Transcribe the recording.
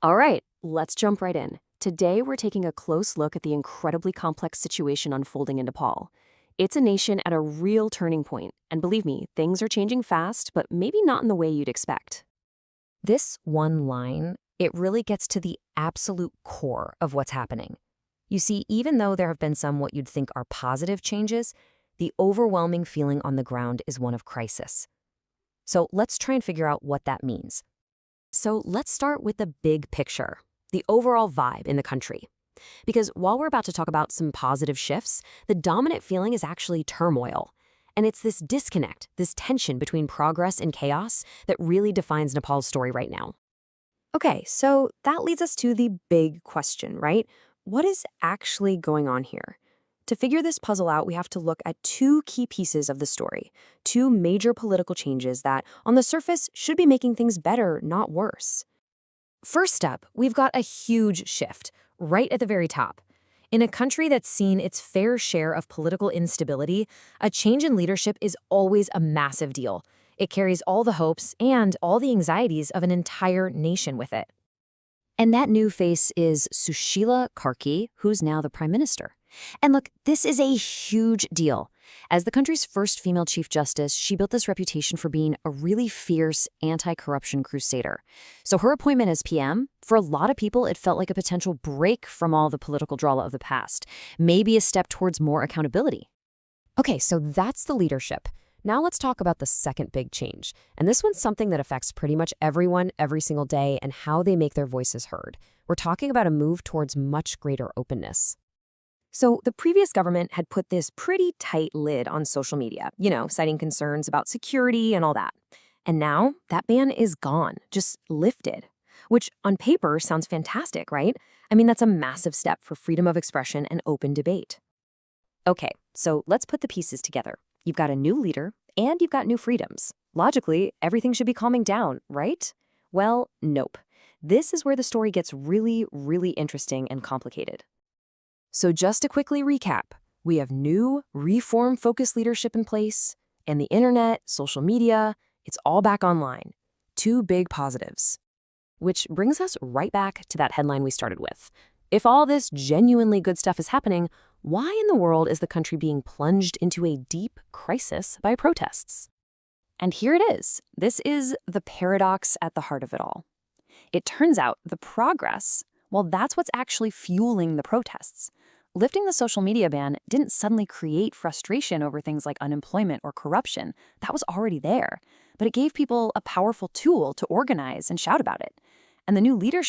All right, let's jump right in. Today, we're taking a close look at the incredibly complex situation unfolding in Nepal. It's a nation at a real turning point, and believe me, things are changing fast, but maybe not in the way you'd expect. This one line, it really gets to the absolute core of what's happening. You see, even though there have been some what you'd think are positive changes, the overwhelming feeling on the ground is one of crisis. So let's try and figure out what that means. So let's start with the big picture, the overall vibe in the country. Because while we're about to talk about some positive shifts, the dominant feeling is actually turmoil. And it's this disconnect, this tension between progress and chaos that really defines Nepal's story right now. Okay, so that leads us to the big question, right? What is actually going on here? To figure this puzzle out, we have to look at two key pieces of the story, two major political changes that, on the surface, should be making things better, not worse. First up, we've got a huge shift, right at the very top. In a country that's seen its fair share of political instability, a change in leadership is always a massive deal. It carries all the hopes and all the anxieties of an entire nation with it. And that new face is Sushila Karki, who's now the prime minister. And look, this is a huge deal. As the country's first female chief justice, she built this reputation for being a really fierce anti-corruption crusader. So her appointment as PM, for a lot of people, it felt like a potential break from all the political drama of the past, maybe a step towards more accountability. Okay, so that's the leadership. Now let's talk about the second big change. And this one's something that affects pretty much everyone every single day and how they make their voices heard. We're talking about a move towards much greater openness. So the previous government had put this pretty tight lid on social media, citing concerns about security and all that. And now that ban is gone, just lifted, which on paper sounds fantastic, right? I mean, that's a massive step for freedom of expression and open debate. Okay, so let's put the pieces together. You've got a new leader, and you've got new freedoms. Logically, everything should be calming down, right? Well, nope. This is where the story gets really, really interesting and complicated. So just to quickly recap, we have new, reform-focused leadership in place, and the internet, social media, it's all back online. Two big positives. Which brings us right back to that headline we started with. If all this genuinely good stuff is happening, why in the world is the country being plunged into a deep crisis by protests? And here it is. This is the paradox at the heart of it all. It turns out the progress, well, that's what's actually fueling the protests. Lifting the social media ban didn't suddenly create frustration over things like unemployment or corruption. That was already there. But it gave people a powerful tool to organize and shout about it. And the new leadership